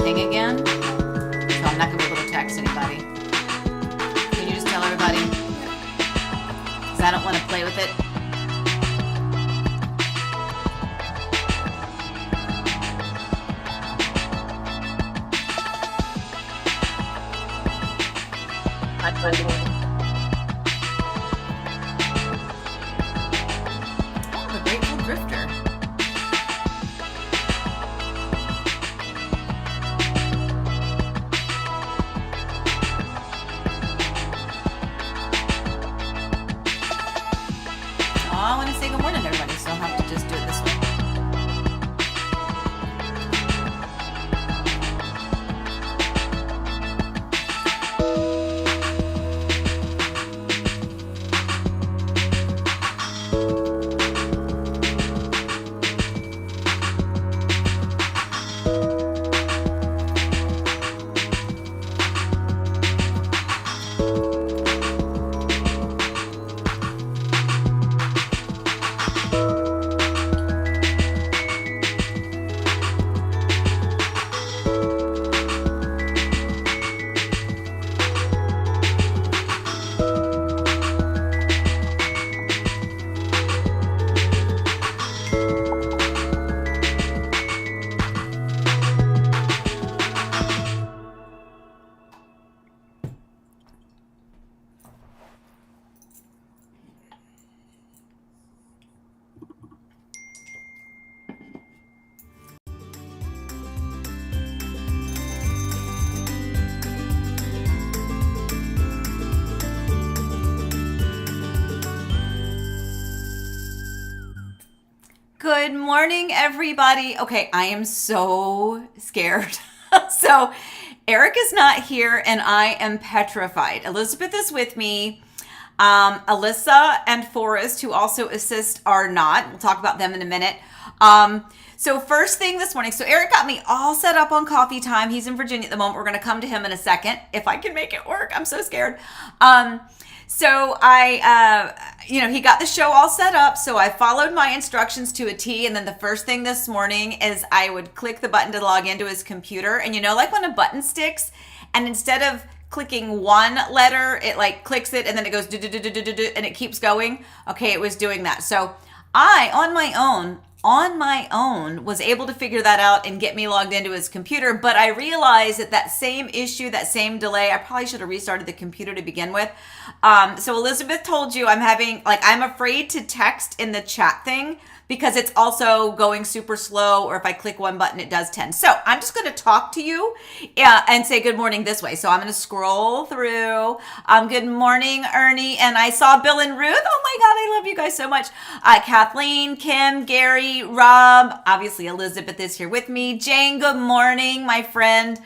ping again, so I'm not going to be able to text anybody. Can you just tell everybody? Because I don't want to play with it. Oh, the Grateful Drifter. I want to say good morning to everybody, so I'll have to just do it this way. Good morning, everybody. Okay, I am so scared. So Eric is not here and I am petrified. Elizabeth is with me. Alyssa and Forrest, who also assist, are not. We'll talk about them in a minute. So first thing this morning, so Eric got me all set up on coffee time. He's in Virginia at the moment. We're going to come to him in a second if I can make it work. I'm so scared. So he got the show all set up. So I followed my instructions to a T. And then the first thing this morning is I would click the button to log into his computer. And like when a button sticks and instead of clicking one letter, it like clicks it and then it goes and it keeps going. Okay, it was doing that. So I, on my own, was able to figure that out and get me logged into his computer. But I realized that same issue, that same delay, I probably should have restarted the computer to begin with. So Elizabeth told you I'm afraid to text in the chat thing because it's also going super slow, or if I click one button, it does 10. So I'm just going to talk to you and say good morning this way. So I'm going to scroll through. Good morning, Ernie. And I saw Bill and Ruth. Oh my God, I love you guys so much. Kathleen, Kim, Gary, Rob, obviously Elizabeth is here with me. Jane, good morning, my friend.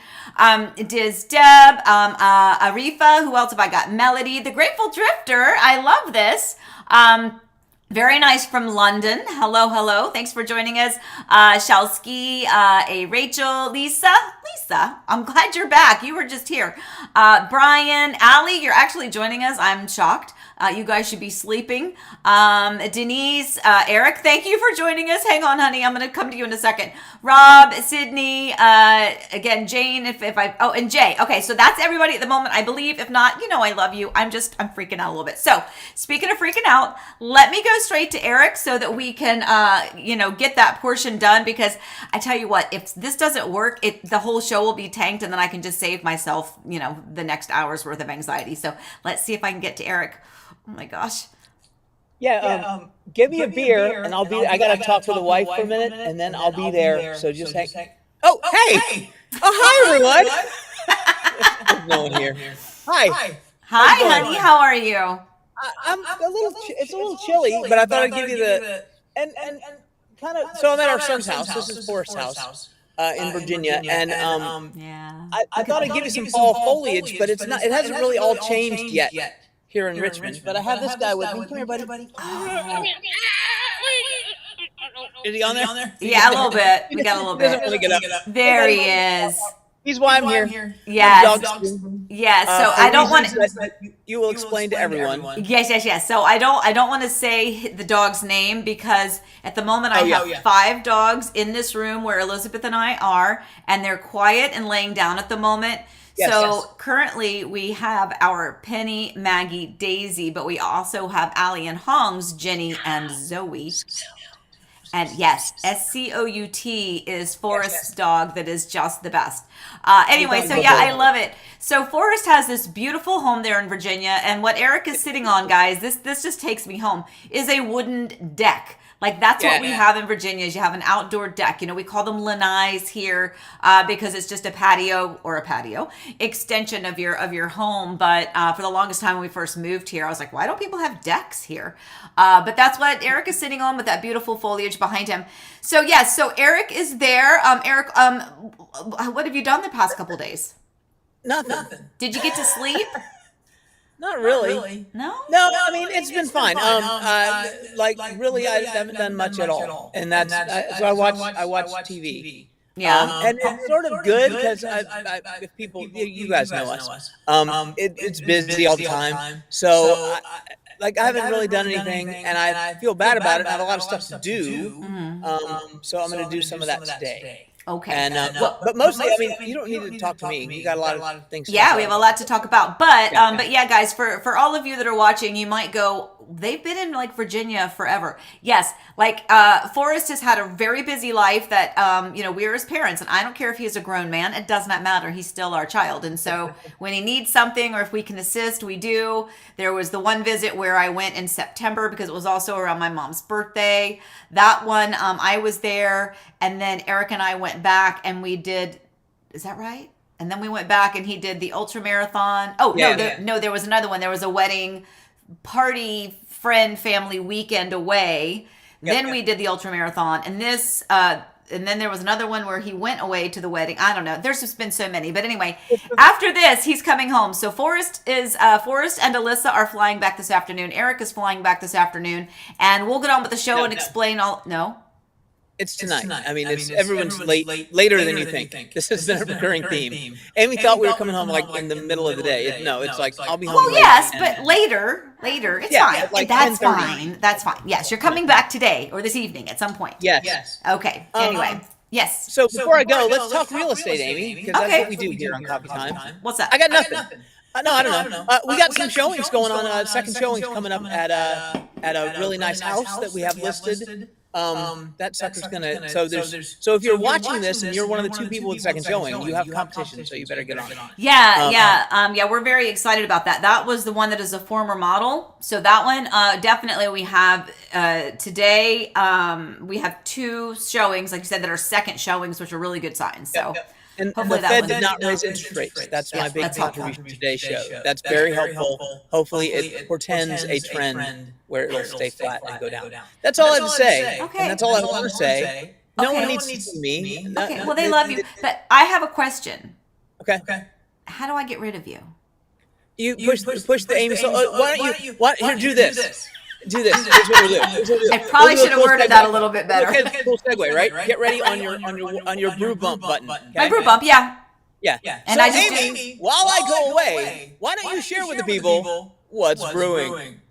Diz, Deb, Arifa, who else have I got? Melody, the Grateful Drifter. I love this. Very nice from London. Hello. Thanks for joining us. Shalski, Rachel, Lisa, I'm glad you're back. You were just here. Brian, Allie, you're actually joining us. I'm shocked. You guys should be sleeping. Denise, Eric, thank you for joining us. Hang on, honey. I'm going to come to you in a second. Rob, Sydney, again, Jane, and Jay. Okay, so that's everybody at the moment, I believe. If not, I love you. I'm freaking out a little bit. So speaking of freaking out, let me go straight to Eric so that we can, get that portion done, because I tell you what, if this doesn't work, the whole show will be tanked, and then I can just save myself, the next hour's worth of anxiety. So let's see if I can get to Eric. Oh my gosh. Yeah, give me a beer and I'll be, I got to talk to the wife for a minute and then I'll be there. So just hang. Oh, hey. Oh, hi, everyone. There's no one here. Hi. Hi, honey. How are you? I'm a little, it's a little chilly, but I thought I'd give you and kind of, so I'm at our son's house. This is Forrest's house. In Virginia, and I thought I'd give you some fall foliage, but it's not, it hasn't really all changed yet here in Richmond, but I have this guy with me. Come here, buddy. Oh. Is he on there? Yeah, a little bit. We got a little bit. Really get up. There he is. He's why I'm here. Yes. Dogs. Yes. So I don't want to. You will explain to everyone. Yes. So I don't want to say the dog's name because at the moment I have 5 dogs in this room where Elizabeth and I are, and they're quiet and laying down at the moment. So currently we have our Penny, Maggie, Daisy, but we also have Allie and Hong's Jenny and Zoe. And yes, Scout is Forrest's dog that is just the best. Anyway, so yeah, I love it. So Forrest has this beautiful home there in Virginia, and what Eric is sitting on, guys, this just takes me home, is a wooden deck. Like that's what we have in Virginia is you have an outdoor deck. You know, we call them lanais here because it's just a patio extension of your home. But for the longest time when we first moved here, I was like, why don't people have decks here? But that's what Eric is sitting on with that beautiful foliage behind him. So yes, so Eric is there. Eric, what have you done the past couple days? Nothing. Did you get to sleep? Not really. No. I mean, it's been fine. Really, I haven't done much at all, and that's so I watch TV. Yeah, and it's sort of good because if people, you guys know us, it's busy all the time. So, I haven't really done anything, and I feel bad about it. I have a lot of stuff to do. So I'm going to do some of that today. Okay. And but mostly, I mean, you don't need to talk to me. You got a lot of things. Yeah, we have a lot to talk about. But yeah, guys, for all of you that are watching, you might go, they've been in like Virginia forever. Yes, like Forrest has had a very busy life that we're his parents, and I don't care if he's a grown man. It does not matter. He's still our child, and so when he needs something or if we can assist, we do. There was the one visit where I went in September because it was also around my mom's birthday. That one, I was there, and then Eric and I went back and we did. Is that right? And then we went back and he did the ultra marathon. Oh no, there was another one. There was a wedding party family weekend away. Then we did the ultra marathon, and this and then there was another one where he went away to the wedding. I don't know. There's just been so many. But anyway, after this, he's coming home. So Forrest and Alyssa are flying back this afternoon. Eric is flying back this afternoon, and we'll get on with the show and explain all. No. It's tonight. I mean, everyone's later than you think. This is a recurring theme. And we thought we were coming home like in the middle of the day. It's like I'll be home. Well, yes, but later, it's fine. Like that's fine. That's fine. Yes, you're coming back today or this evening at some point. Yes. Okay. Anyway, yes. So before I go, let's talk real estate, Amy, because that's what we do here on Coffee Time. What's that? I got nothing. No, I don't know. We got some showings going on. Second showings coming up at a really nice house that we have listed. That sucker's gonna. So if you're watching this and you're one of the 2 people with second showing, you have competition, so you better get on it. Yeah. We're very excited about that. That was the one that is a former model. So that one, definitely we have today. We have 2 showings, like you said, that are second showings, which are really good signs. So. And the Fed did not raise interest rates. That's my big takeaway from today's show. That's very helpful. Hopefully, it portends a trend where it'll stay flat and go down. That's all I have to say. Okay. And that's all I want to say. No one needs to see me. Okay. Well, they love you. But I have a question. Okay. How do I get rid of you? You push the Amy. So why don't you? Here, do this. Do this. Here's what we'll do. I probably should have worded that a little bit better. Okay, cool segue, right? Get ready on your brew bump button. Okay? My brew bump, yeah. And so, Amy, while I go away, why don't you share with the people what's brewing?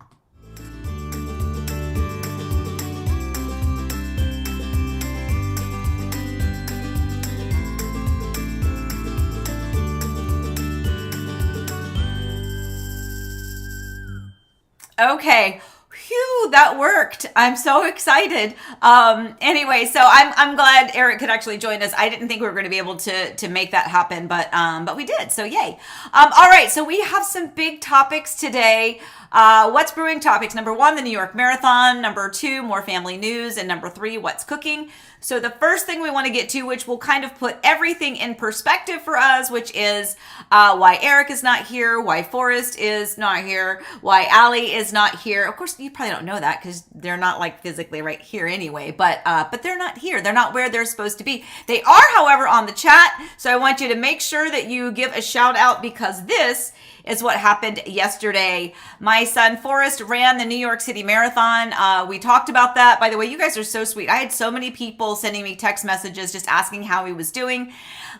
Okay. Phew, that worked. I'm so excited. Anyway, so I'm glad Eric could actually join us. I didn't think we were going to be able to make that happen, but we did. So yay. All right. So we have some big topics today. What's brewing topics? Number 1, the New York Marathon. Number 2, more family news. And number 3, what's cooking. So the first thing we want to get to, which will kind of put everything in perspective for us, which is why Eric is not here, why Forrest is not here, why Allie is not here. Of course, you probably don't know that because they're not like physically right here anyway, but they're not here. They're not where they're supposed to be. They are, however, on the chat. So I want you to make sure that you give a shout out, because this is what happened yesterday. My son Forrest ran the New York City Marathon. We talked about that. By the way, you guys are so sweet. I had so many people sending me text messages just asking how he was doing.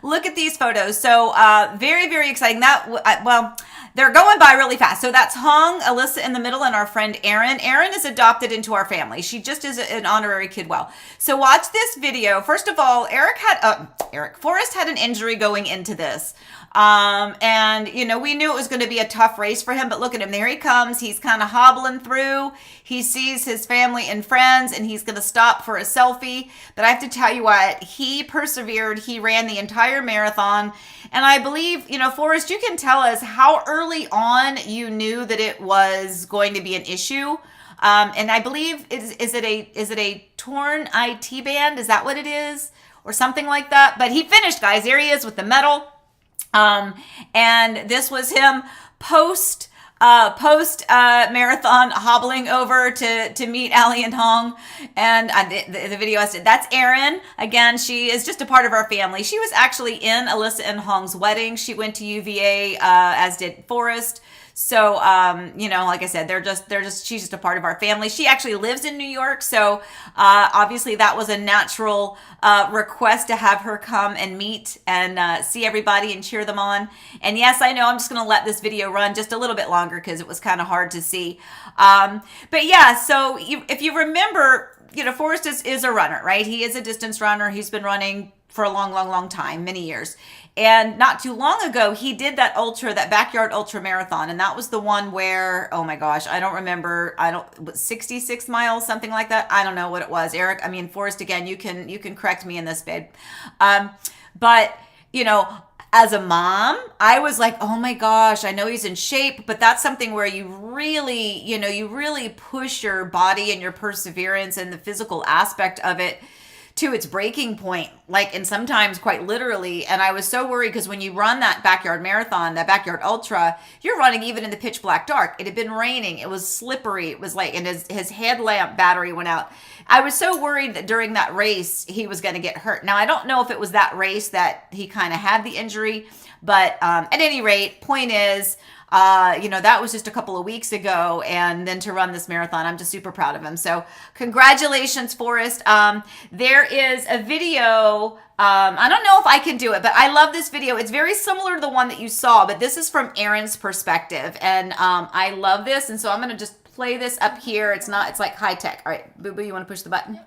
Look at these photos. So very, very exciting. They're going by really fast. So that's Hong, Alyssa in the middle, and our friend Erin. Erin is adopted into our family. She just is an honorary Kidwell. So watch this video. First of all, Forrest had an injury going into this. And we knew it was going to be a tough race for him, but look at him. There he comes. He's kind of hobbling through. He sees his family and friends, and he's going to stop for a selfie. But I have to tell you what, he persevered. He ran the entire marathon. And I believe, Forrest, you can tell us how early on you knew that it was going to be an issue. And I believe, is it a torn IT band? Is that what it is? Or something like that? But he finished, guys. There he is with the medal. And this was him post marathon hobbling over to meet Allie and Hong. And the video I said, that's Erin. Again, she is just a part of our family. She was actually in Alyssa and Hong's wedding. She went to UVA, as did Forrest. So, like I said, she's just a part of our family. She actually lives in New York. So, obviously that was a natural, request to have her come and meet and, see everybody and cheer them on. And yes, I know I'm just going to let this video run just a little bit longer because it was kind of hard to see. But yeah, so if you remember, Forrest is a runner, right? He is a distance runner. He's been running for a long, long, long time, many years. And not too long ago, he did that backyard ultra marathon. And that was the one where, oh my gosh, I don't remember, 66 miles, something like that. I don't know what it was. Forrest, again, you can correct me in this, babe. But, as a mom, I was like, oh my gosh, I know he's in shape, but that's something where you really push your body and your perseverance and the physical aspect of it to its breaking point, and sometimes quite literally. And I was so worried because when you run that backyard marathon, that backyard ultra, you're running even in the pitch black dark. It had been raining. It was slippery. It was and his headlamp battery went out. I was so worried that during that race, he was going to get hurt. Now, I don't know if it was that race that he kind of had the injury, but at any rate, point is, that was just a couple of weeks ago, and then to run this marathon, I'm just super proud of him. So congratulations, Forrest. There is a video. I don't know if I can do it, but I love this video. It's very similar to the one that you saw, but this is from Erin's perspective. And I love this. And so I'm going to just play this up here. It's like high tech. All right, Boo Boo, you want to push the button?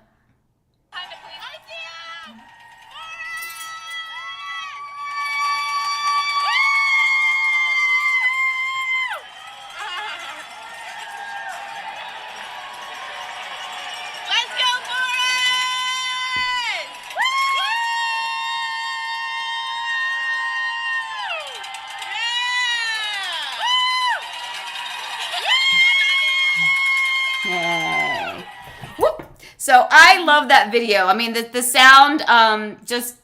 Yay. Whoop. So I love that video. I mean, the sound, just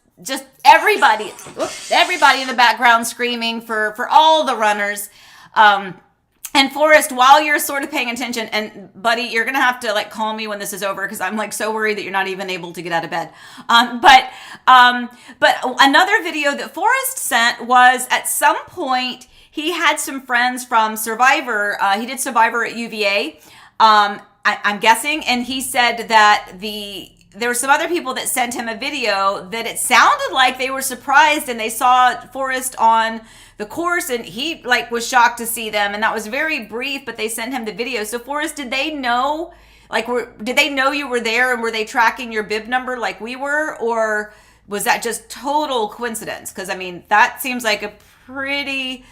everybody in the background screaming for all the runners. And Forrest, while you're sort of paying attention, and buddy, you're going to have to call me when this is over, because I'm so worried that you're not even able to get out of bed. But another video that Forrest sent was, at some point, he had some friends from Survivor. He did Survivor at UVA. I'm guessing, and he said that there were some other people that sent him a video that it sounded like they were surprised and they saw Forrest on the course, and he was shocked to see them, and that was very brief, but they sent him the video. So Forrest, did they know you were there, and were they tracking your bib number like we were, or was that just total coincidence? Because that seems like a pretty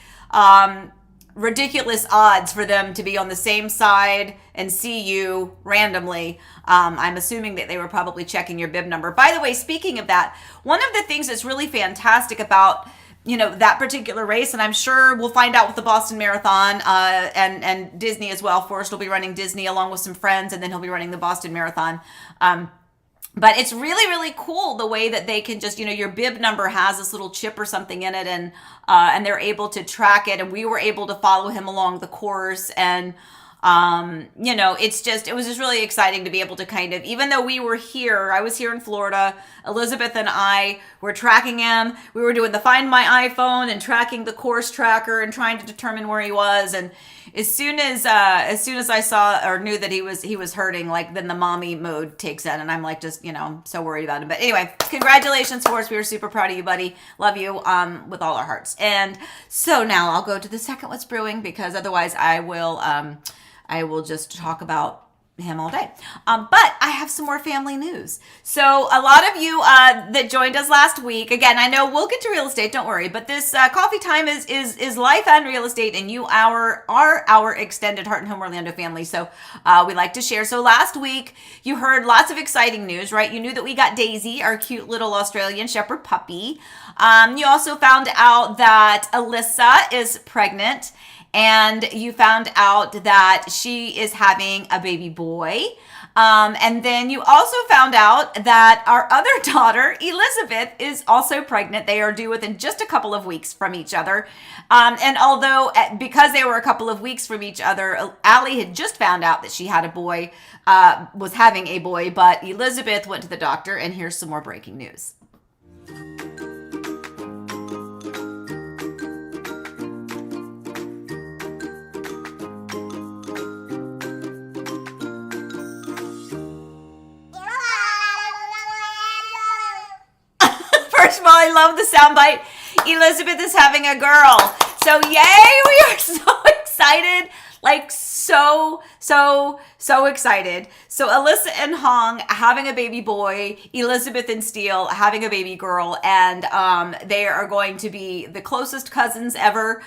ridiculous odds for them to be on the same side and see you randomly. I'm assuming that they were probably checking your bib number. By the way, speaking of that, one of the things that's really fantastic about that particular race, and I'm sure we'll find out with the Boston Marathon and Disney as well. Forrest will be running Disney along with some friends, and then he'll be running the Boston Marathon. But it's really, really cool the way that they can just, your bib number has this little chip or something in it, and they're able to track it. And we were able to follow him along the course. And It was just really exciting to be able to kind of, even though we were here, I was here in Florida, Elizabeth and I were tracking him. We were doing the Find My iPhone and tracking the course tracker and trying to determine where he was. And as soon as I saw or knew that he was hurting, like then the mommy mode takes in, and I'm like just so worried about him. But anyway, congratulations, Forrest. We were super proud of you, buddy. Love you with all our hearts. And so now I'll go to the second What's Brewing, because otherwise I will just talk about him all day. But I have some more family news. So a lot of you that joined us last week, again, I know we'll get to real estate, don't worry, but this coffee time is life and real estate, and you are our extended Heart and Home Orlando family. So we like to share. So last week you heard lots of exciting news, right? You knew that we got Daisy, our cute little Australian Shepherd puppy. You also found out that Alyssa is pregnant. And you found out that she is having a baby boy. And then you also found out that our other daughter, Elizabeth, is also pregnant. They are due within just a couple of weeks from each other. And although, because they were a couple of weeks from each other, Allie had just found out that she had a boy, was having a boy, but Elizabeth went to the doctor, and here's some more breaking news. First of all, I love the soundbite. Elizabeth is having a girl. So yay, we are so excited. Like so excited. So Alyssa and Hong having a baby boy, Elizabeth and Steele having a baby girl, and they are going to be the closest cousins ever.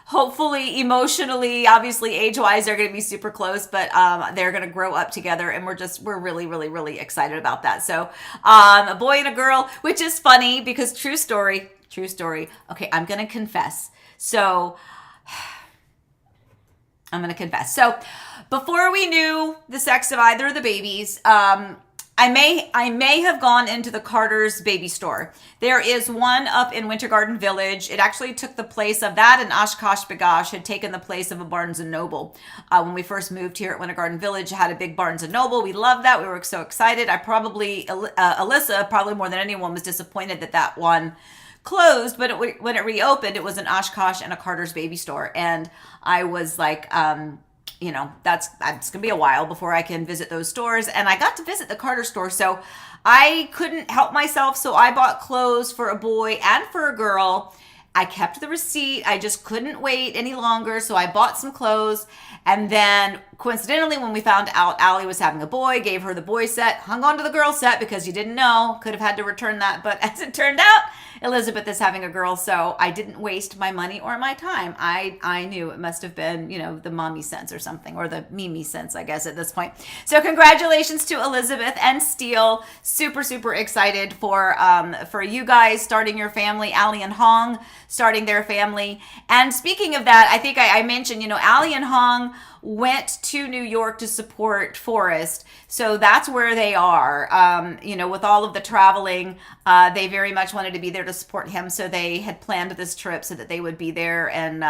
Hopefully, emotionally, obviously, age-wise, they're going to be super close, but they're going to grow up together, and we're really, really, really excited about that. So, a boy and a girl, which is funny because true story. Okay, I'm going to confess. So, before we knew the sex of either of the babies, I may have gone into the Carter's baby store. There is one up in Winter Garden Village. It actually took the place of that, and Oshkosh B'gosh had taken the place of a Barnes & Noble. When we first moved here at Winter Garden Village, it had a big Barnes & Noble. We loved that. We were so excited. Alyssa, probably more than anyone, was disappointed that one closed, but when it reopened, it was an Oshkosh and a Carter's baby store. And I was like, it's gonna be a while before I can visit those stores. And I got to visit the Carter store, so I couldn't help myself. So I bought clothes for a boy and for a girl. I kept the receipt. I just couldn't wait any longer. So I bought some clothes. And then coincidentally, when we found out Allie was having a boy, gave her the boy set, hung on to the girl set because you didn't know, could have had to return that. But as it turned out, Elizabeth is having a girl, so I didn't waste my money or my time. I knew it must have been, the mommy sense or something, or the Mimi sense, I guess, at this point. So congratulations to Elizabeth and Steele. Super, super excited for you guys starting your family, Allie and Hong starting their family. And speaking of that, I think I mentioned, Allie and Hong went to New York to support Forrest. So that's where they are. With all of the traveling, they very much wanted to be there to support him. So they had planned this trip so that they would be there and,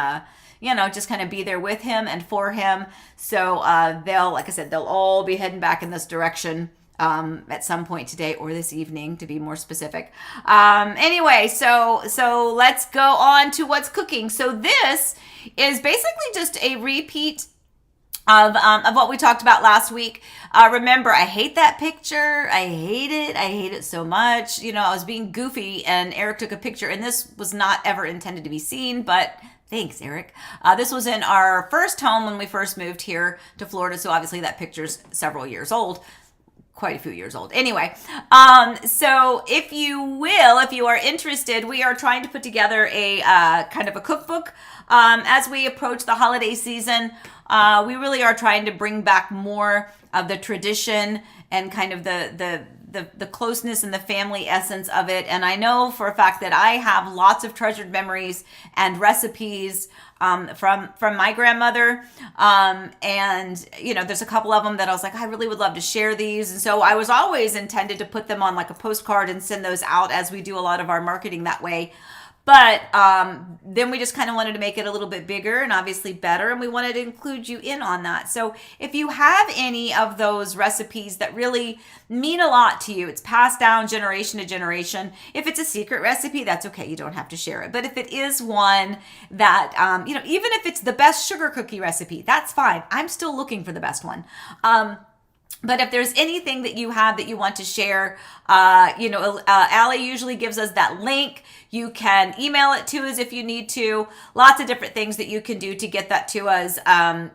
just kind of be there with him and for him. So they'll all be heading back in this direction at some point today or this evening, to be more specific. Anyway, so let's go on to what's cooking. So this is basically just a repeat of what we talked about last week. Remember, I hate that picture. I hate it so much. I was being goofy and Eric took a picture, and this was not ever intended to be seen, but thanks, Eric. This was in our first home when we first moved here to Florida, so obviously that picture's several years old. Quite a few years old. Anyway, so if you are interested, we are trying to put together a kind of a cookbook as we approach the holiday season. We really are trying to bring back more of the tradition and kind of the closeness and the family essence of it. And I know for a fact that I have lots of treasured memories and recipes from my grandmother. And there's a couple of them that I was like, I really would love to share these. And so I was always intended to put them on like a postcard and send those out, as we do a lot of our marketing that way. But then we just kind of wanted to make it a little bit bigger and obviously better, and we wanted to include you in on that. So if you have any of those recipes that really mean a lot to you, it's passed down generation to generation. If it's a secret recipe, that's okay. You don't have to share it. But if it is one that, even if it's the best sugar cookie recipe, that's fine. I'm still looking for the best one. But if there's anything that you have that you want to share, Allie usually gives us that link. You can email it to us if you need to. Lots of different things that you can do to get that to us.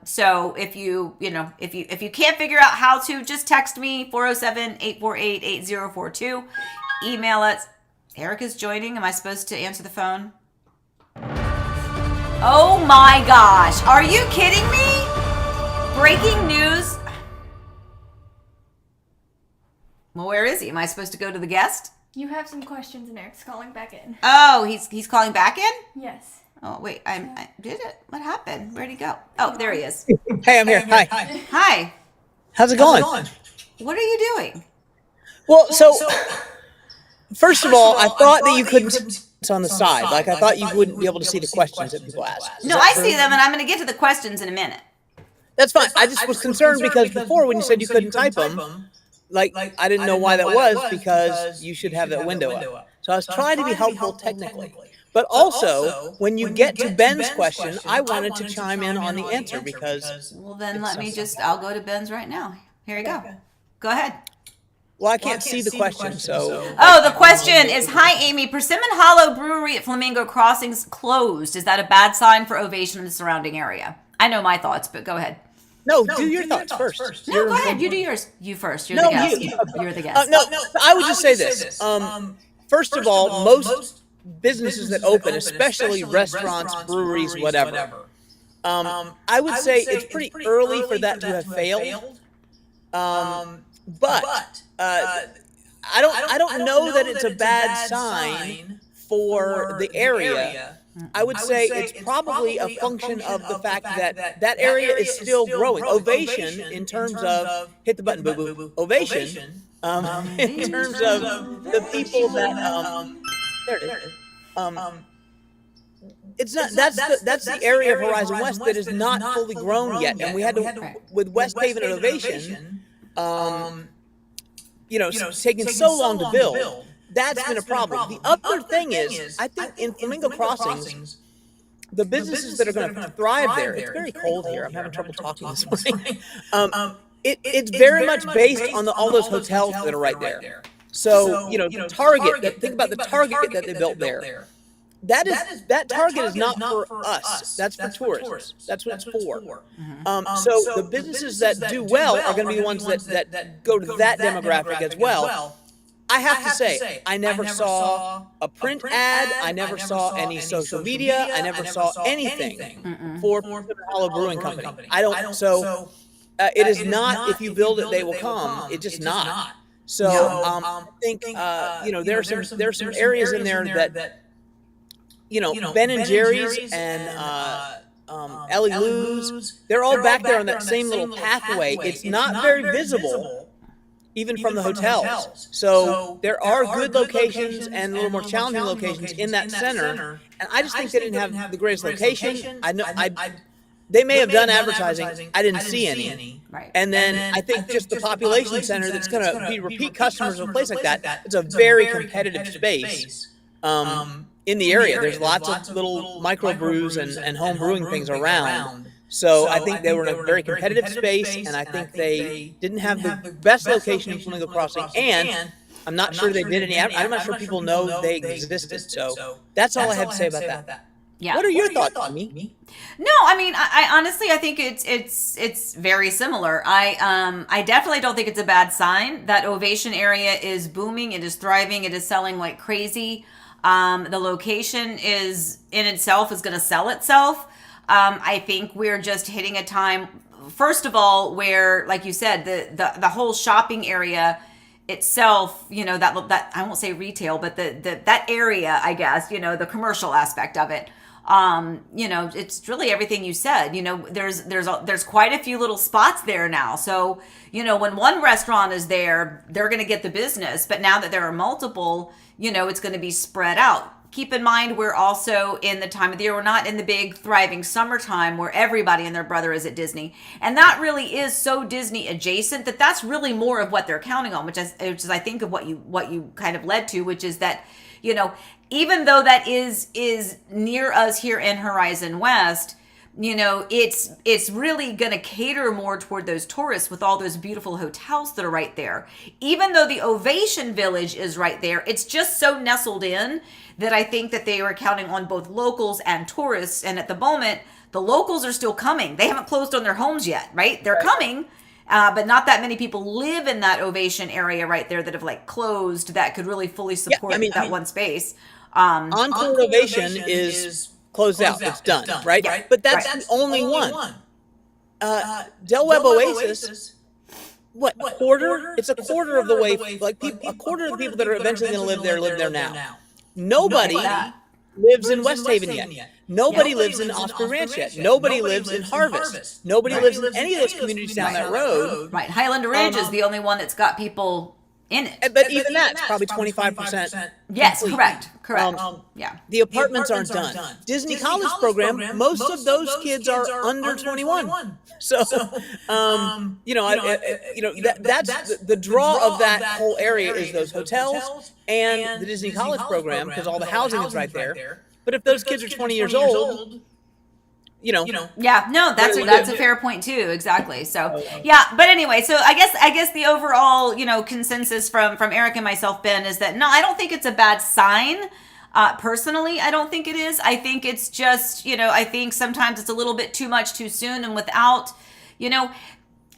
So if you can't figure out how to, just text me 407-848-8042. Email us. Erica's joining. Am I supposed to answer the phone? Oh my gosh. Are you kidding me? Breaking news. Well, where is he? Am I supposed to go to the guest? You have some questions and Eric's calling back in. Oh, he's calling back in? Yes. Oh, wait. I did it. What happened? Where'd he go? Oh, there he is. Hey, I'm here. Hi. Hi. How's it going? What are you doing? Well, so first of all, I thought that you couldn't see on the side. Like, I thought you wouldn't be able to see the questions that people ask. No, I see them, and I'm going to get to the questions in a minute. That's fine. I just was concerned because before when you said you couldn't type them, like, I didn't know why that was, because you should have that window up. So I was trying to be helpful technically. But also, when you get to Ben's question, I wanted to chime in on the answer because... Well, then I'll go to Ben's right now. Here you go. Go ahead. Well, I can't see the question, so... Oh, the question is, hi, Amy. Persimmon Hollow Brewery at Flamingo Crossings closed. Is that a bad sign for Ovation in the surrounding area? I know my thoughts, but go ahead. No, do your thoughts first. No, go ahead. You do yours. You first. You're the guest. You're the guest. No, I would just say this. First of all, most businesses that open, especially restaurants, breweries, whatever, I would say it's pretty early for that to have failed. But I don't know that it's a bad sign for the area. I would say it's probably a function of the fact that that area is still growing. Ovation, in terms of, hit the button, boo-boo, Ovation, in terms of the people that, there it is. It's not, that's the area of Horizon West that is not fully grown yet. And we had to, with West Haven and Ovation, taking so long to build, that's been a problem. The other thing is, I think in Flamingo Crossings, the businesses that are going to thrive there, it's very cold here. I'm having trouble talking this morning. It's very much based on all those hotels that are right there. So, Target, think about the Target that they built there. That Target is not for us. That's for tourists. That's what it's for. So the businesses that do well are going to be the ones that go to that demographic as well. I have to say, I never saw a print ad. I never saw any social media. I never saw anything for Hollow Brewing Company. I don't. So it is not. If you build it, they will come. It's just not. So I think there's some areas in there that Ben and Jerry's and Ellie Lou's. They're all back there on that same little pathway. It's not very visible. Even from the hotels. So there are good locations and a little more challenging locations in that center. And I just think they didn't have the greatest location. They may have done advertising. I didn't see any. Right. And then I think just the population center that's going to be repeat customers of a place like that, it's a very competitive space in the area. There's lots of little microbrews and home brewing things around. So I think they were in a very competitive space, and I think they didn't have the best location in Flamingo Crossing, and I'm not sure they did any. I'm not sure people know they existed. So that's all I have to say about that. Yeah. What are your thoughts on me? No, I mean, I honestly, I think it's very similar. I definitely don't think it's a bad sign. That Ovation area is booming. It is thriving. It is selling like crazy. The location is in itself is going to sell itself. I think we're just hitting a time, first of all, where, like you said, the whole shopping area itself, that I won't say retail, but that area, I guess, the commercial aspect of it, it's really everything you said. There's quite a few little spots there now. So, when one restaurant is there, they're going to get the business. But now that there are multiple, it's going to be spread out. keep in mind, we're also in the time of the year. We're not in the big thriving summertime where everybody and their brother is at Disney. And that really is so Disney adjacent that's really more of what they're counting on, which is I think of what you kind of led to, which is that, even though that is near us here in Horizon West, it's really going to cater more toward those tourists with all those beautiful hotels that are right there. Even though the Ovation Village is right there, it's just so nestled in that I think that they are counting on both locals and tourists. And at the moment, the locals are still coming. They haven't closed on their homes yet, right? They're coming, but not that many people live in that Ovation area right there that have closed that could really fully support that one space. Encore Ovation is closed out. It's done, right? Yeah. But that's the only one. Del Webb Oasis, what, quarter? It's a quarter of the way, a quarter of the people that are eventually going to live there now. Nobody lives in West Haven yet. Nobody lives in Osprey Ranch yet. Nobody lives in Harvest. Nobody lives in any of those communities down that road. Right. Highlander Ridge is the only one that's got people in it. But even that's probably 25%. Yes, correct. Yeah. The apartments aren't done. Disney College program, most of those kids are under 21. So, that's the draw of that whole area is those hotels and the Disney College program, because all the housing is right there. But if those kids are 20 years old, yeah, no, that's a fair point too. Exactly. So yeah, but anyway, so I guess the overall, consensus from Eric and myself, Ben, is that no, I don't think it's a bad sign. Personally, I don't think it is. I think it's just, I think sometimes it's a little bit too much too soon, and without,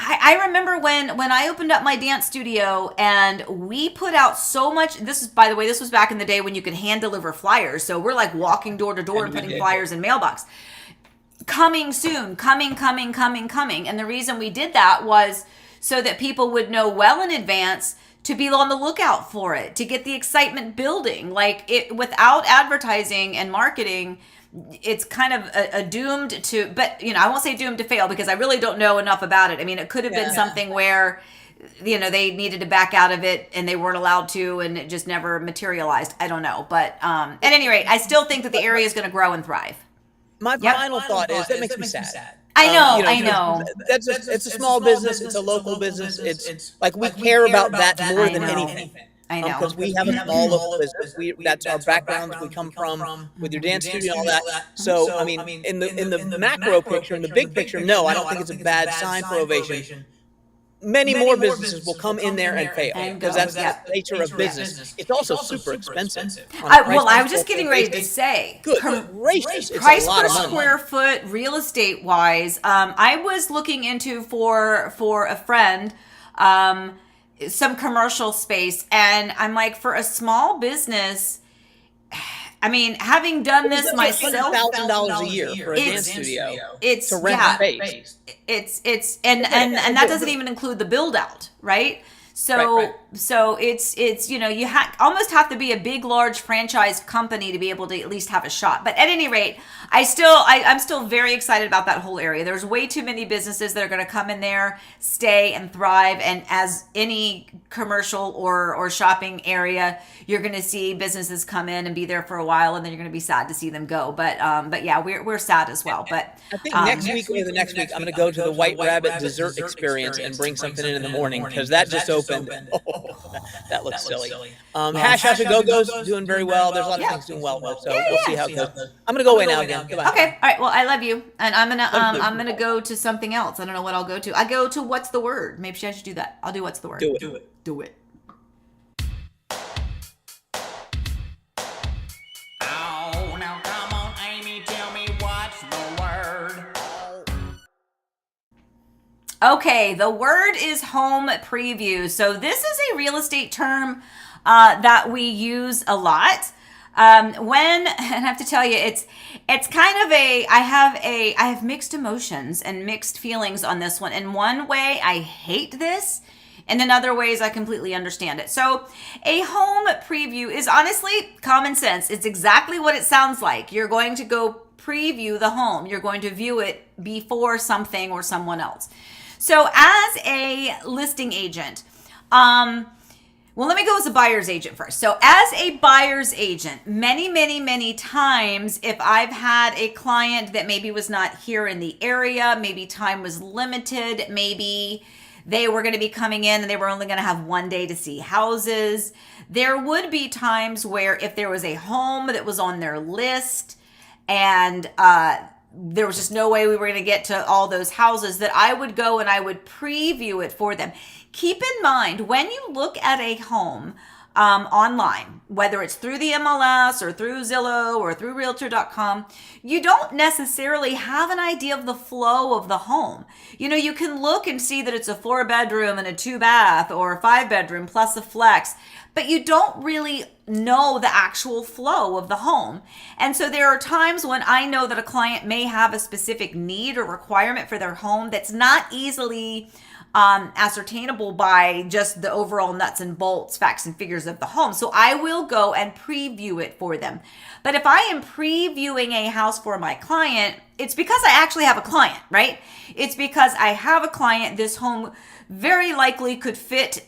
I remember when I opened up my dance studio and we put out so much. This is, by the way, this was back in the day when you could hand deliver flyers. So we're walking door to door and putting flyers in mailbox. Coming soon, coming. And the reason we did that was so that people would know well in advance to be on the lookout for it, to get the excitement building. Without advertising and marketing, it's kind of a doomed to, but I won't say doomed to fail because I really don't know enough about it. I mean, it could have been something where, they needed to back out of it and they weren't allowed to, and it just never materialized. I don't know. But at any rate, I still think that the area is going to grow and thrive. My final thought is that makes me sad. I know. That's it's a small business. It's a local business. It's we care about that more than anything. I know. Because we have a small local business. That's our backgrounds we come from with your dance studio and all that. So, I mean, in the macro picture, in the big picture, no, I don't think it's a bad sign for Ovation. Many more businesses will come in there and fail because that's the nature of business. It's also super expensive. I was just getting ready to say, good gracious, price per square foot, real estate wise. I was looking into for a friend some commercial space, and I'm like, for a small business. I mean, having done this myself, $100,000 a year for a dance studio. It's to rent space. It's and that doesn't even include the build out, right? So right. So it's you almost have to be a big, large franchised company to be able to at least have a shot. But at any rate, I'm still very excited about that whole area. There's way too many businesses that are going to come in there, stay and thrive. And as any commercial or shopping area, you're going to see businesses come in and be there for a while, and then you're going to be sad to see them go. But yeah, we're sad as well. But I think next week or the next week, I'm going to go to the White Rabbit dessert experience and bring something in the morning because that just opened. Oh, that looks silly. Hash House of Go-Go's doing very well. There's a lot of things doing well, so we'll see how it goes. I'm gonna go away now again. Goodbye. Okay, all right. Well, I love you, and I'm gonna go to something else. I don't know what I'll go to. I go to What's the Word. Maybe I should do that. I'll do What's the Word. Do it. Oh, now come on, Amy, tell me what's the word. Okay, the word is home preview. So this is a real estate term that we use a lot. And I have to tell you, it's kind of I have mixed emotions and mixed feelings on this one. In one way, I hate this. And in other ways, I completely understand it. So a home preview is honestly common sense. It's exactly what it sounds like. You're going to go preview the home. You're going to view it before something or someone else. So as a listing agent, Well, let me go as a buyer's agent first. So as a buyer's agent, many times, if I've had a client that maybe was not here in the area, maybe time was limited, maybe they were going to be coming in and they were only going to have one day to see houses, there would be times where if there was a home that was on their list and there was just no way we were going to get to all those houses, that I would go and I would preview it for them. Keep in mind, when you look at a home online, whether it's through the MLS or through Zillow or through Realtor.com, you don't necessarily have an idea of the flow of the home. You know, you can look and see that it's a 4-bedroom and a 2-bath or a 5-bedroom plus a flex, but you don't really know the actual flow of the home. And so there are times when I know that a client may have a specific need or requirement for their home that's not easily ascertainable by just the overall nuts and bolts, facts and figures of the home. So I will go and preview it for them. But if I am previewing a house for my client, it's because I actually have a client, right? It's because I have a client. This home very likely could fit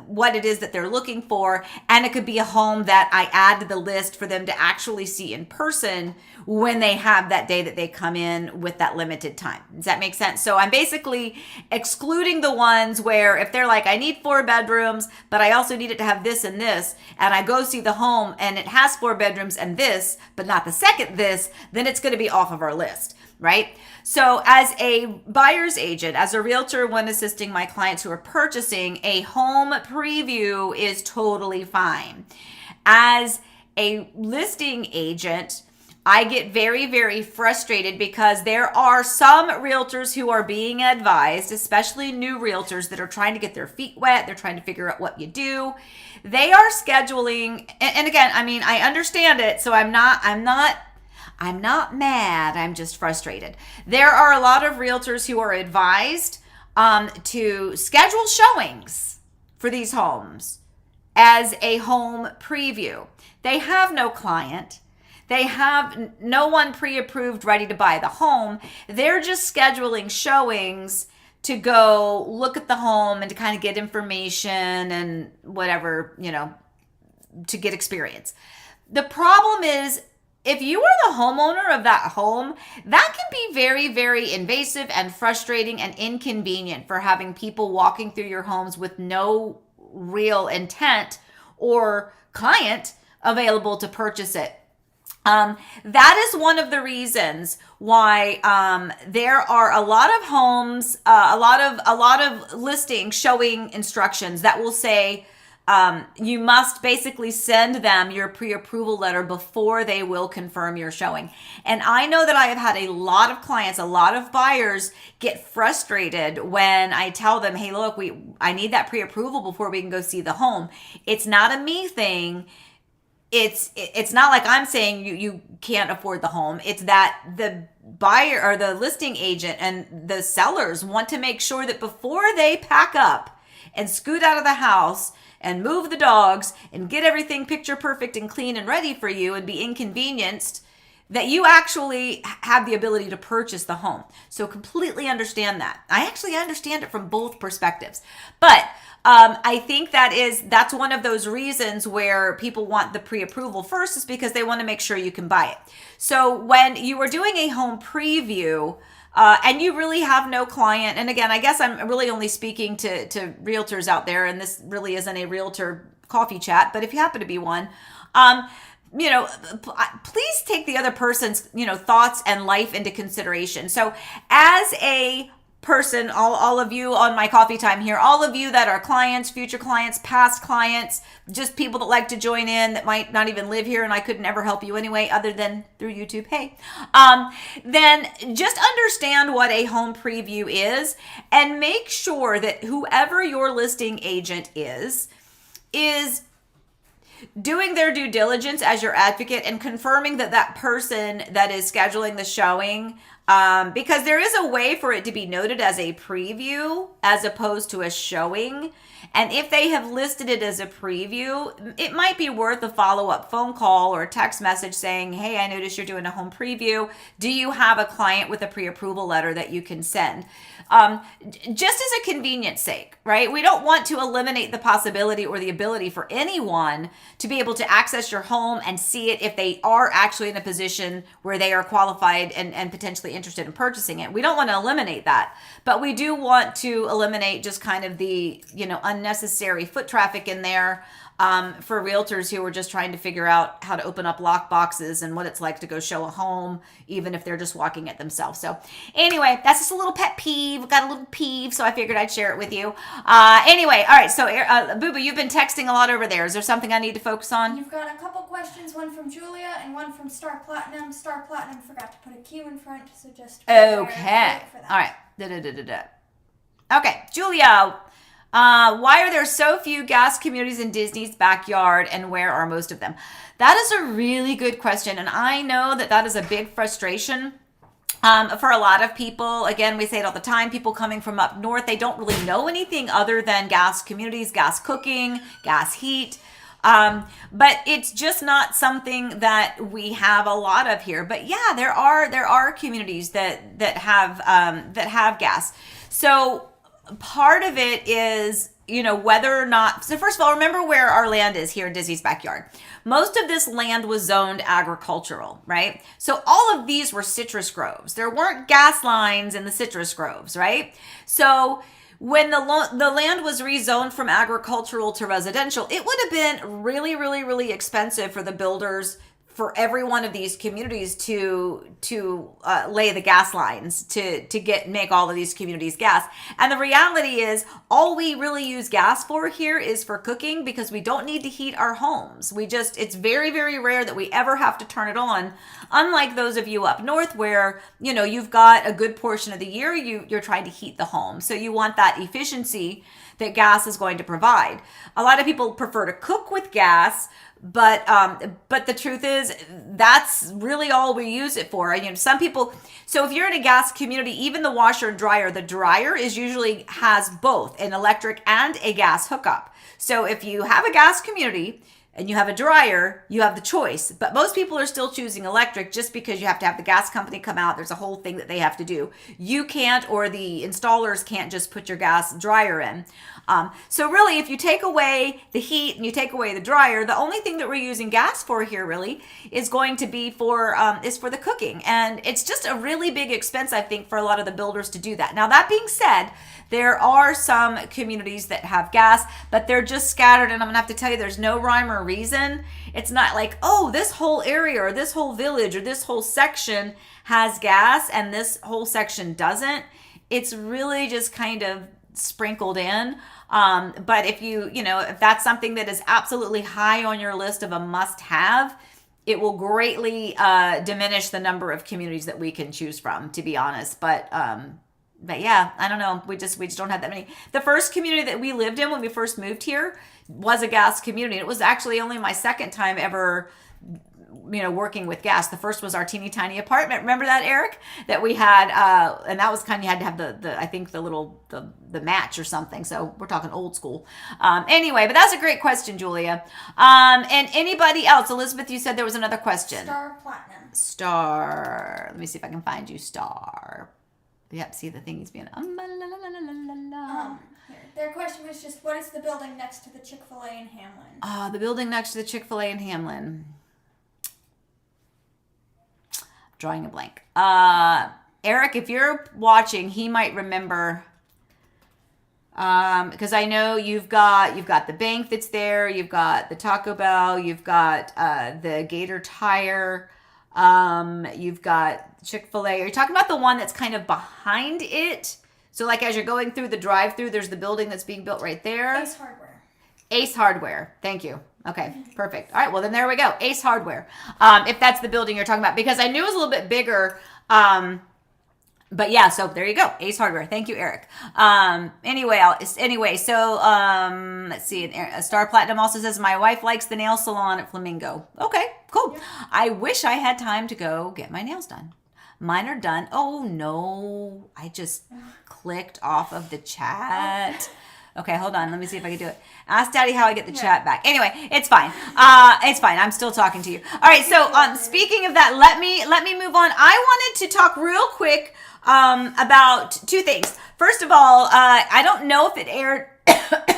what it is that they're looking for. And it could be a home that I add to the list for them to actually see in person when they have that day that they come in with that limited time. Does that make sense? So I'm basically excluding the ones where if they're like, I need 4 bedrooms, but I also need it to have this and this, and I go see the home and it has 4 bedrooms and this, but not the second this, then it's going to be off of our list, right? So as a buyer's agent, as a realtor, when assisting my clients who are purchasing, a home preview is totally fine. As a listing agent, I get very frustrated because there are some realtors who are being advised, especially new realtors that are trying to get their feet wet. They're trying to figure out what you do. They are scheduling, and again, I mean, I understand it, so I'm not mad. I'm just frustrated. There are a lot of realtors who are advised to schedule showings for these homes as a home preview. They have no client. They have no one pre-approved ready to buy the home. They're just scheduling showings to go look at the home and to kind of get information and whatever, you know, to get experience. The problem is, if you are the homeowner of that home, that can be very invasive and frustrating and inconvenient for having people walking through your homes with no real intent or client available to purchase it. That is one of the reasons why there are a lot of homes, a lot of listings showing instructions that will say you must basically send them your pre-approval letter before they will confirm your showing. And I know that I have had a lot of clients, a lot of buyers get frustrated when I tell them, hey, look, I need that pre-approval before we can go see the home. It's not a me thing. It's not like I'm saying you can't afford the home. It's that the buyer or the listing agent and the sellers want to make sure that before they pack up and scoot out of the house and move the dogs and get everything picture perfect and clean and ready for you and be inconvenienced, that you actually have the ability to purchase the home. So completely understand that. I actually understand it from both perspectives. But I think that's one of those reasons where people want the pre-approval first, is because they want to make sure you can buy it. So when you are doing a home preview and you really have no client, and again, I guess I'm really only speaking to realtors out there, and this really isn't a realtor coffee chat, but if you happen to be one, you know, please take the other person's, you know, thoughts and life into consideration. So as a person, all of you on my coffee time here, all of you that are clients, future clients, past clients, just people that like to join in that might not even live here and I could never help you anyway other than through YouTube, hey, then just understand what a home preview is and make sure that whoever your listing agent is doing their due diligence as your advocate and confirming that that person that is scheduling the showing Because there is a way for it to be noted as a preview as opposed to a showing. And if they have listed it as a preview, it might be worth a follow-up phone call or a text message saying, hey, I noticed you're doing a home preview. Do you have a client with a pre-approval letter that you can send? Just as a convenience sake, right? We don't want to eliminate the possibility or the ability for anyone to be able to access your home and see it if they are actually in a position where they are qualified and potentially interested in purchasing it. We don't want to eliminate that, but we do want to eliminate just kind of the, unnecessary foot traffic in there for realtors who are just trying to figure out how to open up lock boxes and what it's like to go show a home, even if they're just walking it themselves. So anyway, that's just a little pet peeve. Got a little peeve, so I figured I'd share it with you. Anyway, all right. So Boo Boo, you've been texting a lot over there. Is there something I need to focus on? You've got a couple questions, one from Julia and one from Star Platinum. Star Platinum forgot to put a Q in front, so just okay. For that. All right. Okay, Julia. Why are there so few gas communities in Disney's backyard, and where are most of them? That is a really good question, and I know that is a big frustration for a lot of people. Again, we say it all the time, people coming from up north, they don't really know anything other than gas communities, gas cooking, gas heat. But it's just not something that we have a lot of here. But yeah, there are communities that have gas. So part of it is, whether or not, so first of all, remember where our land is here in Disney's backyard. Most of this land was zoned agricultural, right? So all of these were citrus groves. There weren't gas lines in the citrus groves, right? So when the land was rezoned from agricultural to residential, it would have been really, really, really expensive for the builders for every one of these communities to lay the gas lines to make all of these communities gas. And the reality is, all we really use gas for here is for cooking, because we don't need to heat our homes. It's very, very rare that we ever have to turn it on. Unlike those of you up north where, you've got a good portion of the year you're trying to heat the home. So you want that efficiency that gas is going to provide. A lot of people prefer to cook with gas, but the truth is, that's really all we use it for. Some people, so if you're in a gas community, even the washer and dryer, the dryer usually has both an electric and a gas hookup. So if you have a gas community and you have a dryer, you have the choice. But most people are still choosing electric just because you have to have the gas company come out. There's a whole thing that they have to do. You can't, or the installers can't just put your gas dryer in. So really, if you take away the heat and you take away the dryer, the only thing that we're using gas for here really is going to be for the cooking. And it's just a really big expense, I think, for a lot of the builders to do that. Now, that being said, there are some communities that have gas, but they're just scattered. And I'm gonna have to tell you, there's no rhyme or reason. It's not like, oh, this whole area or this whole village or this whole section has gas and this whole section doesn't. It's really just kind of sprinkled in. But if that's something that is absolutely high on your list of a must-have, it will greatly diminish the number of communities that we can choose from, to be honest. But yeah, I don't know. We just don't have that many. The first community that we lived in when we first moved here was a gas community. It was actually only my second time ever working with gas. The first was our teeny tiny apartment. Remember that, Eric? That we had, and that was kind of, you had to have the I think the match or something. So we're talking old school. Anyway, but that's a great question, Julia. And anybody else? Elizabeth, you said there was another question. Star Platinum. Star. Let me see if I can find you. Star. Yep. See, the thing is being. Their question was just, what is the building next to the Chick-fil-A in Hamlin? The building next to the Chick-fil-A in Hamlin. Drawing a blank. Eric, if you're watching, he might remember, because I know you've got the bank that's there, you've got the Taco Bell, you've got the Gator Tire, you've got Chick-fil-A. Are you talking about the one that's kind of behind it? So like as you're going through the drive-through, there's the building that's being built right there. Ace Hardware. Ace Hardware. Thank you. Okay, perfect. All right, well then there we go. Ace Hardware. If that's the building you're talking about, because I knew it was a little bit bigger. But yeah, so there you go. Ace Hardware. Thank you, Eric. Anyway, so let's see. Star Platinum also says, my wife likes the nail salon at Flamingo. Okay, cool. Yeah. I wish I had time to go get my nails done. Mine are done. Oh no, I just clicked off of the chat. Okay, hold on. Let me see if I can do it. Ask Daddy how I get the chat back. Anyway, it's fine. It's fine. I'm still talking to you. All right. So, speaking of that, let me move on. I wanted to talk real quick about two things. First of all, I don't know if it aired,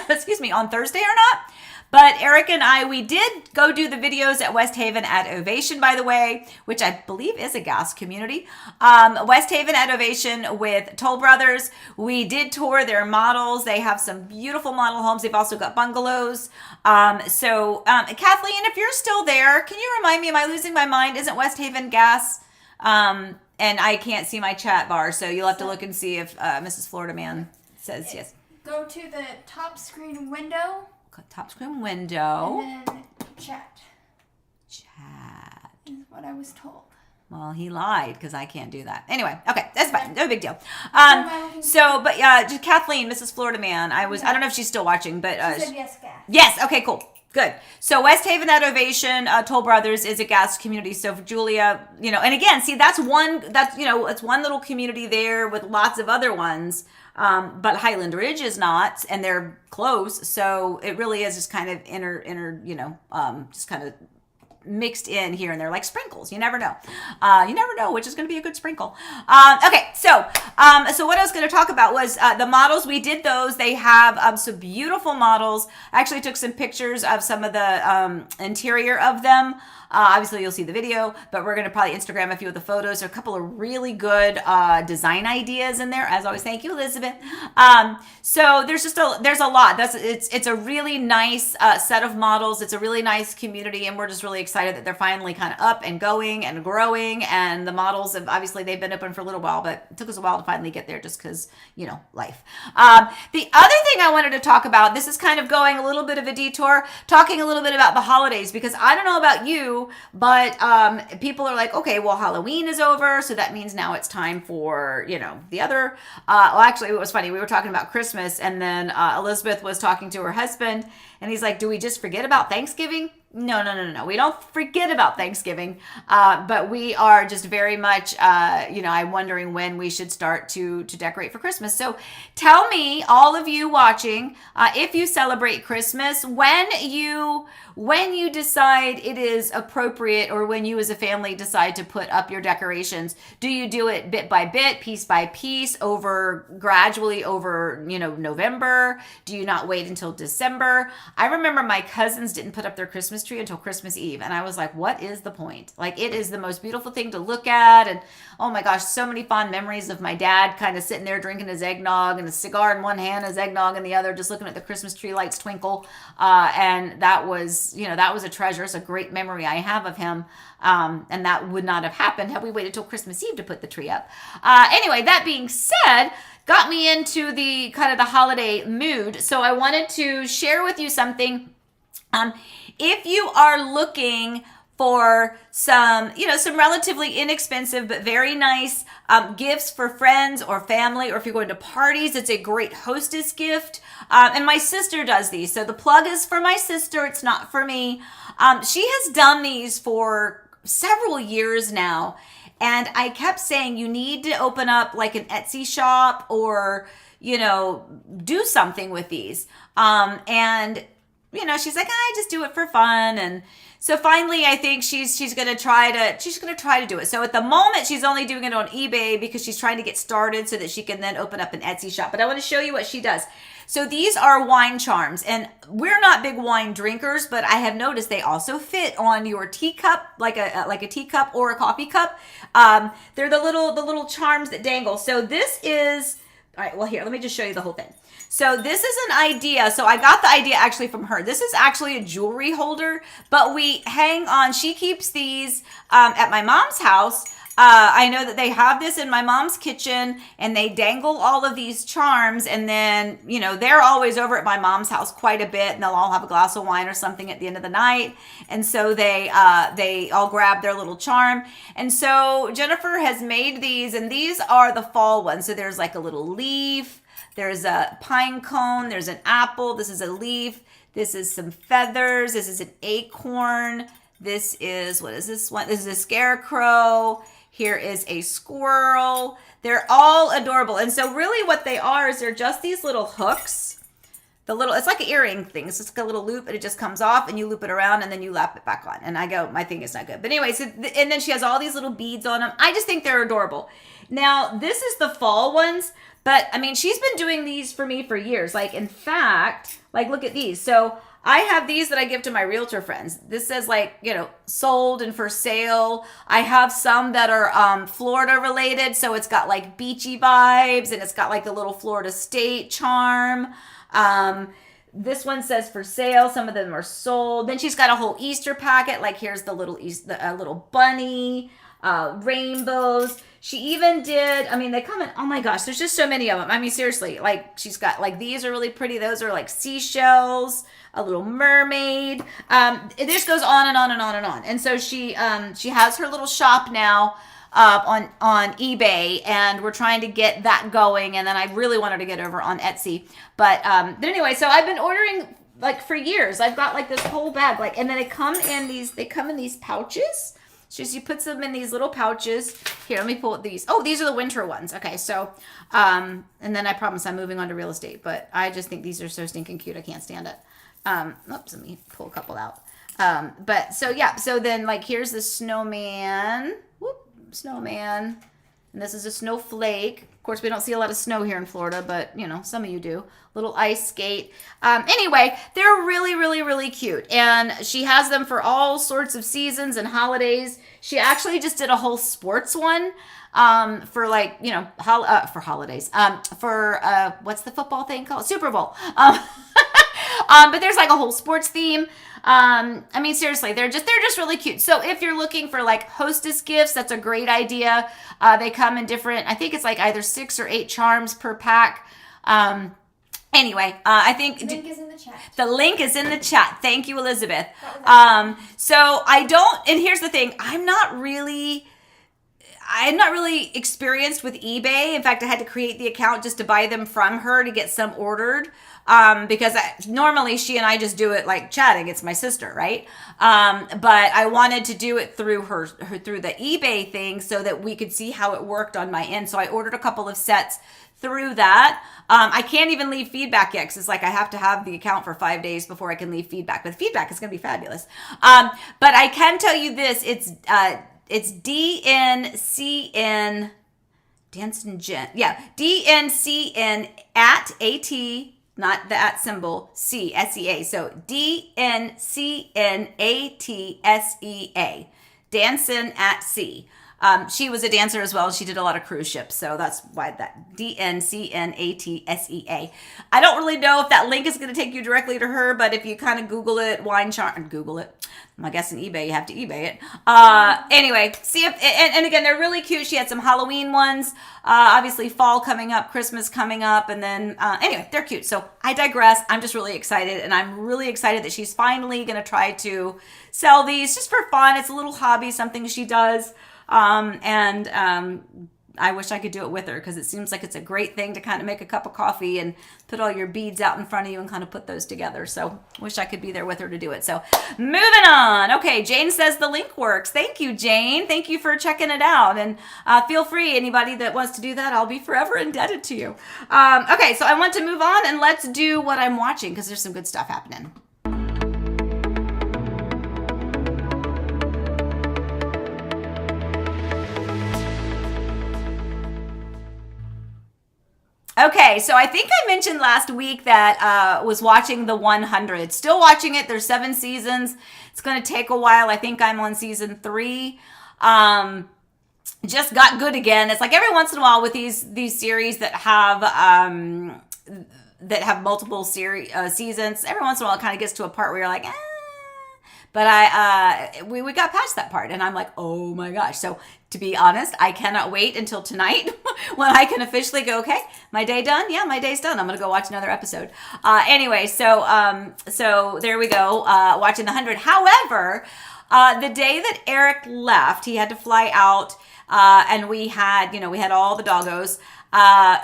excuse me, on Thursday or not. But Eric and I, we did go do the videos at West Haven at Ovation, by the way, which I believe is a gas community. West Haven at Ovation with Toll Brothers. We did tour their models. They have some beautiful model homes. They've also got bungalows. Kathleen, if you're still there, can you remind me, am I losing my mind? Isn't West Haven gas? And I can't see my chat bar, so you'll have to look and see if Mrs. Florida Man says yes. Go to the top screen window. Top screen window. And then chat. Chat. Is what I was told. Well, he lied because I can't do that. Anyway, okay, that's fine. No big deal. Just Kathleen, Mrs. Florida Man. I don't know if she's still watching, but she said yes, gas. Yes. Okay. Cool. Good. So West Haven at Ovation, Toll Brothers is a gas community. So for Julia, and again, see, it's one little community there with lots of other ones. But Highland Ridge is not, and they're close. So it really is just kind of just kind of mixed in here and there, like sprinkles. You never know. You never know which is going to be a good sprinkle. Okay, so what I was going to talk about was the models. We did those. They have some beautiful models. I actually took some pictures of some of the interior of them. Obviously, you'll see the video, but we're going to probably Instagram a few of the photos. There are a couple of really good design ideas in there. As always, thank you, Elizabeth. So there's a lot. It's a really nice set of models. It's a really nice community, and we're just really excited that they're finally kind of up and going and growing. And the models have obviously they've been open for a little while, but it took us a while to finally get there, just because life. The other thing I wanted to talk about. This is kind of going a little bit of a detour, talking a little bit about the holidays, because I don't know about you. But people are like, okay, well, Halloween is over, so that means now it's time for, the other. Actually, it was funny. We were talking about Christmas, and then Elizabeth was talking to her husband, and he's like, do we just forget about Thanksgiving? No. We don't forget about Thanksgiving, but we are just very much, I'm wondering when we should start to decorate for Christmas. So tell me, all of you watching, if you celebrate Christmas, when you decide it is appropriate, or when you as a family decide to put up your decorations, do you do it bit by bit, piece by piece, gradually over, November? Do you not wait until December? I remember my cousins didn't put up their Christmas tree until Christmas Eve, and I was like, what is the point? Like, it is the most beautiful thing to look at, and oh my gosh, so many fond memories of my dad kind of sitting there drinking his eggnog and a cigar in one hand, his eggnog in the other, just looking at the Christmas tree lights twinkle, and that was a treasure. It's a great memory I have of him, and that would not have happened had we waited till Christmas Eve to put the tree up. Anyway, that being said, got me into the kind of the holiday mood, so I wanted to share with you something. If you are looking for some relatively inexpensive but very nice gifts for friends or family, or if you're going to parties, it's a great hostess gift. And my sister does these. So the plug is for my sister. It's not for me. She has done these for several years now. And I kept saying, you need to open up like an Etsy shop, or, do something with these. And she's like, I just do it for fun. And so finally, I think she's going to try to do it. So at the moment, she's only doing it on eBay because she's trying to get started so that she can then open up an Etsy shop. But I want to show you what she does. So these are wine charms, and we're not big wine drinkers, but I have noticed they also fit on your teacup, like a teacup or a coffee cup. They're the little charms that dangle. So this is, all right, well, here, let me just show you the whole thing. So this is an idea. So I got the idea actually from her. This is actually a jewelry holder, but we hang on. She keeps these at my mom's house. I know that they have this in my mom's kitchen, and they dangle all of these charms, and then, they're always over at my mom's house quite a bit, and they'll all have a glass of wine or something at the end of the night. And so they all grab their little charm. And so Jennifer has made these, and these are the fall ones. So there's like a little leaf. There's a pine cone, there's an apple, this is a leaf, this is some feathers, this is an acorn, this is, what is this one? This is a scarecrow. Here is a squirrel. They're all adorable. And so really what they are is they're just these little hooks. It's like an earring thing. It's just like a little loop and it just comes off and you loop it around and then you lap it back on. And I go, my thing is not good. But anyway, and then she has all these little beads on them. I just think they're adorable. Now, this is the fall ones, but I mean, she's been doing these for me for years. Like, in fact, like, look at these. So I have these that I give to my realtor friends. This says like, you know, sold and for sale. I have some that are Florida related. So it's got like beachy vibes and it's got like the little Florida State charm. This one says for sale. Some of them are sold. Then she's got a whole Easter packet. Like here's the little little bunny, rainbows. She even did, I mean, they come in, oh my gosh, there's just so many of them. I mean, seriously, like she's got like, these are really pretty. Those are like seashells, a little mermaid. It just goes on and on and on and on. And so she has her little shop now on eBay, and we're trying to get that going. And then I really want her to get over on Etsy. But anyway, so I've been ordering like for years. I've got like this whole bag, like, and then they come in these pouches. She puts them in these little pouches. Here, let me pull these. Oh, these are the winter ones. Okay, so, and then I promise I'm moving on to real estate, but I just think these are so stinking cute. I can't stand it. Oops, let me pull a couple out. But so yeah, so then like here's the snowman. Whoop, snowman. And this is a snowflake. Of course, we don't see a lot of snow here in Florida, but you know, some of you do. Little ice skate. Anyway, they're really, really, really cute. And she has them for all sorts of seasons and holidays. She actually just did a whole sports one for like, you know, for holidays. What's the football thing called? Super Bowl. But there's like a whole sports theme. I mean, seriously, they're just really cute. So if you're looking for like hostess gifts, that's a great idea. They come in different, I think it's like either 6 or 8 charms per pack. Anyway, I think the link is in the chat. The link is in the chat. Thank you, Elizabeth. So I don't, and here's the thing, I'm not really experienced with eBay. In fact, I had to create the account just to buy them from her to get some ordered. Because normally she and I just do it like chatting. It's my sister, right? But I wanted to do it through her through the eBay thing so that we could see how it worked on my end. So I ordered a couple of sets through that. I can't even leave feedback yet because it's like I have to have the account for 5 days before I can leave feedback. But feedback is going to be fabulous. But I can tell you this: it's DNCN Dancing Jen. Yeah, DNCN at AT. Not the at symbol, C, S-E-A. So D-N-C-N-A-T-S-E-A. Dancin' at sea. She was a dancer as well. She did a lot of cruise ships. So that's why that D-N-C-N-A-T-S-E-A. I don't really know if that link is going to take you directly to her, but if you kind of Google it, wine charm, Google it. I guess in eBay, you have to eBay it. Anyway, see if, and again, they're really cute. She had some Halloween ones, obviously fall coming up, Christmas coming up. And then, anyway, they're cute. So I digress. I'm just really excited. And I'm really excited that she's finally going to try to sell these just for fun. It's a little hobby, something she does. I wish I could do it with her because it seems like it's a great thing to kind of make a cup of coffee and put all your beads out in front of you and kind of put those together. So wish I could be there with her to do it. So moving on. Okay, Jane says the link works. Thank you, Jane. Thank you for checking it out. And feel free, anybody that wants to do that, I'll be forever indebted to you. Okay, so I want to move on and let's do what I'm watching because there's some good stuff happening. Okay, so I think I mentioned last week that was watching The 100. Still watching it. There's 7 seasons. It's going to take a while. I think I'm on season 3. Just got good again. It's like every once in a while with these series that have multiple seasons. Every once in a while, it kind of gets to a part where you're like, But we got past that part, and I'm like, oh my gosh. So to be honest, I cannot wait until tonight when I can officially go, okay, my day done? Yeah, my day's done. I'm going to go watch another episode. Anyway, so there we go, watching The 100. However, the day that Eric left, he had to fly out. And we had all the doggos.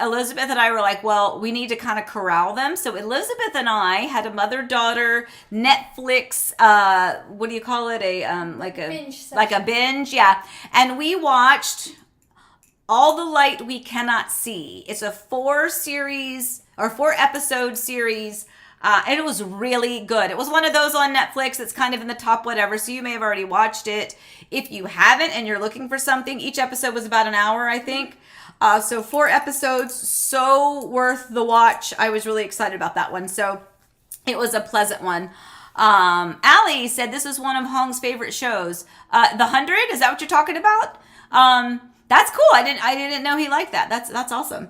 Elizabeth and I were like, well, we need to kind of corral them. So Elizabeth and I had a mother-daughter Netflix, what do you call it? Like a binge, yeah. And we watched All the Light We Cannot See. It's a 4-episode series. And it was really good. It was one of those on Netflix that's kind of in the top whatever, so you may have already watched it. If you haven't and you're looking for something, each episode was about an hour, I think. So 4 episodes, so worth the watch. I was really excited about that one. So it was a pleasant one. Allie said this was one of Hong's favorite shows. The 100, is that what you're talking about? That's cool. I didn't know he liked that. That's awesome.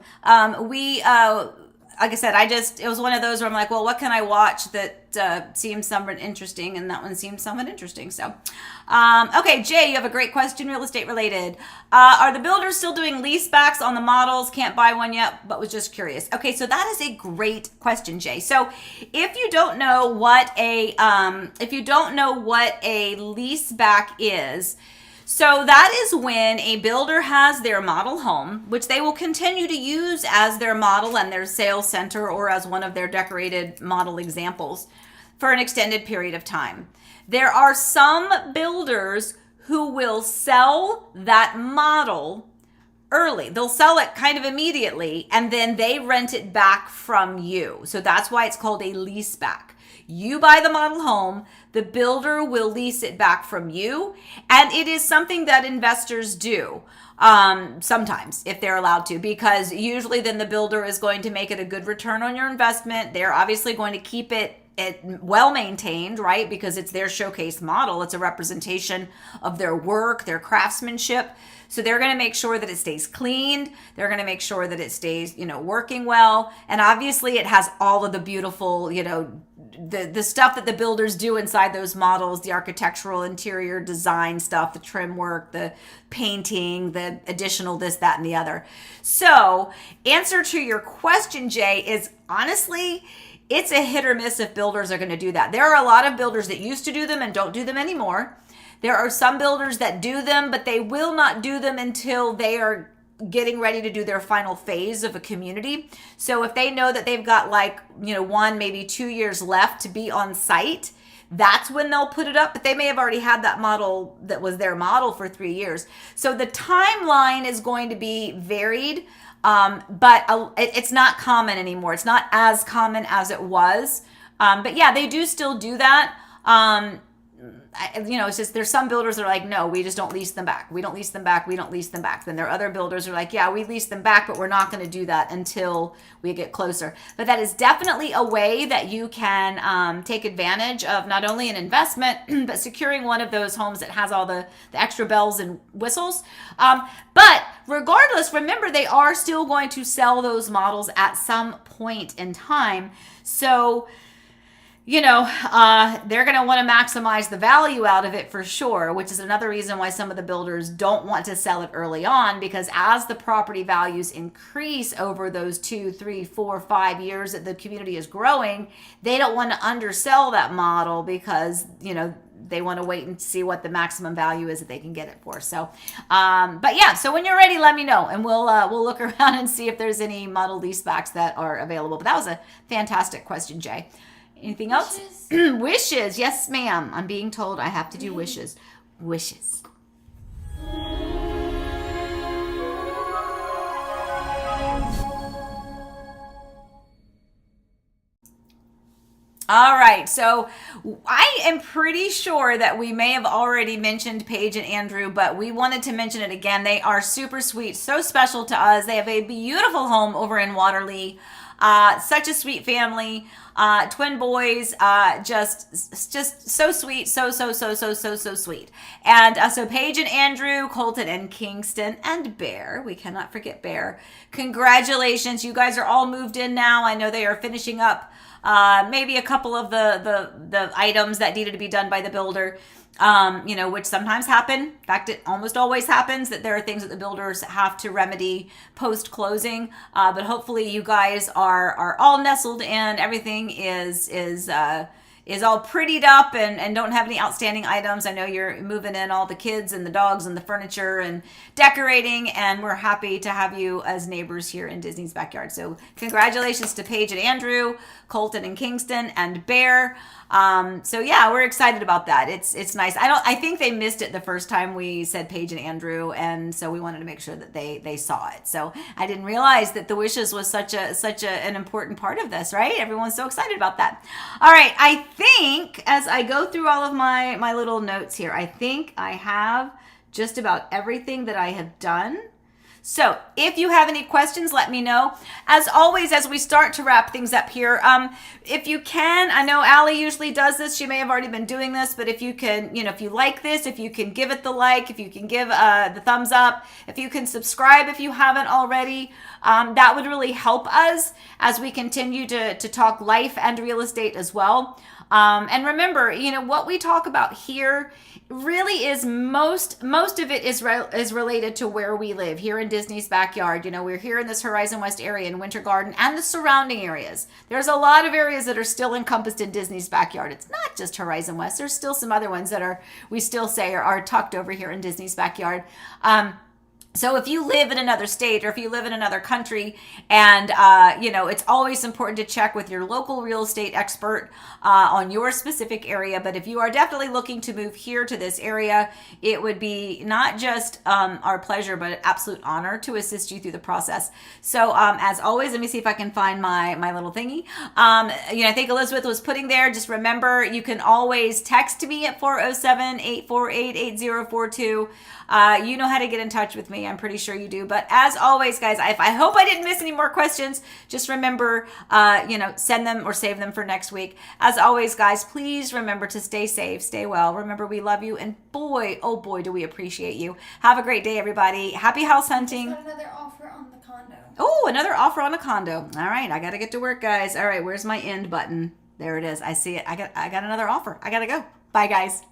Like I said, it was one of those where I'm like, well, what can I watch that seems somewhat interesting? And that one seemed somewhat interesting. So, okay, Jay, you have a great question, real estate related. Are the builders still doing lease backs on the models? Can't buy one yet, but was just curious. Okay, so that is a great question, Jay. So if you don't know what a lease back is, so that is when a builder has their model home, which they will continue to use as their model and their sales center or as one of their decorated model examples for an extended period of time. There are some builders who will sell that model early. They'll sell it kind of immediately and then they rent it back from you. So that's why it's called a lease back. You buy the model home, the builder will lease it back from you, and it is something that investors do sometimes if they're allowed to, because usually then the builder is going to make it a good return on your investment. They're obviously going to keep it well maintained, right? Because it's their showcase model. It's a representation of their work, their craftsmanship. So they're going to make sure that it stays cleaned. They're going to make sure that it stays, working well. And obviously it has all of the beautiful, the stuff that the builders do inside those models, the architectural interior design stuff, the trim work, the painting, the additional this, that, and the other. So answer to your question, Jay, is honestly, it's a hit or miss if builders are going to do that. There are a lot of builders that used to do them and don't do them anymore. There are some builders that do them, but they will not do them until they are getting ready to do their final phase of a community. So if they know that they've got 1, maybe 2 years left to be on site, that's when they'll put it up. But they may have already had that model that was their model for 3 years. So the timeline is going to be varied, but it's not common anymore. It's not as common as it was. But yeah, they do still do that. It's just there's some builders that are like, no, we just don't lease them back. We don't lease them back. We don't lease them back. Then there are other builders who are like, yeah, we lease them back, but we're not going to do that until we get closer. But that is definitely a way that you can take advantage of not only an investment, but securing one of those homes that has all the extra bells and whistles. But regardless, remember, they are still going to sell those models at some point in time. So they're going to want to maximize the value out of it for sure, which is another reason why some of the builders don't want to sell it early on, because as the property values increase over those 2, 3, 4, 5 years that the community is growing, they don't want to undersell that model because, they want to wait and see what the maximum value is that they can get it for. So, but yeah, so when you're ready, let me know and we'll look around and see if there's any model leasebacks that are available. But that was a fantastic question, Jay. Anything else? Wishes. Yes, ma'am. I'm being told I have to do wishes. Wishes. All right. So I am pretty sure that we may have already mentioned Paige and Andrew, but we wanted to mention it again. They are super sweet, so special to us. They have a beautiful home over in Waterley. Such a sweet family, twin boys, just so sweet, so sweet. And so Paige and Andrew, Colton and Kingston and Bear, we cannot forget Bear. Congratulations, you guys are all moved in now. I know they are finishing up maybe a couple of the items that needed to be done by the builder. Which sometimes happen. In fact, it almost always happens that there are things that the builders have to remedy post-closing. But hopefully you guys are all nestled and everything is is all prettied up and don't have any outstanding items. I know you're moving in all the kids and the dogs and the furniture and decorating, and we're happy to have you as neighbors here in Disney's backyard. So congratulations to Paige and Andrew, Colton and Kingston, and Bear. So yeah, we're excited about that. It's nice. I think they missed it the first time we said Paige and Andrew, and so we wanted to make sure that they saw it. So I didn't realize that the wishes was such an important part of this, right? Everyone's so excited about that. All right, I think as I go through all of my little notes here, I think I have just about everything that I have done. So if you have any questions, let me know. As always, as we start to wrap things up here, if you can, I know Allie usually does this. She may have already been doing this, but if you can, if you like this, if you can give it the like, if you can give the thumbs up, if you can subscribe if you haven't already, that would really help us as we continue to talk life and real estate as well. And remember, what we talk about here really is most of it is related to where we live here in Disney's backyard. We're here in this Horizon West area in Winter Garden and the surrounding areas. There's a lot of areas that are still encompassed in Disney's backyard. It's not just Horizon West. There's still some other ones that we still say are tucked over here in Disney's backyard. So if you live in another state or if you live in another country and, it's always important to check with your local real estate expert on your specific area. But if you are definitely looking to move here to this area, it would be not just our pleasure, but an absolute honor to assist you through the process. So as always, let me see if I can find my little thingy. I think Elizabeth was putting there, just remember, you can always text me at 407-848-8042. You know how to get in touch with me. I'm pretty sure you do. But as always, guys, I hope I didn't miss any more questions. Just remember, send them or save them for next week. As always, guys, please remember to stay safe, stay well. Remember, we love you. And boy, oh boy, do we appreciate you. Have a great day, everybody. Happy house hunting. Got another offer on the condo. Oh, another offer on a condo. All right, I got to get to work, guys. All right, where's my end button? There it is. I see it. I got another offer. I got to go. Bye, guys.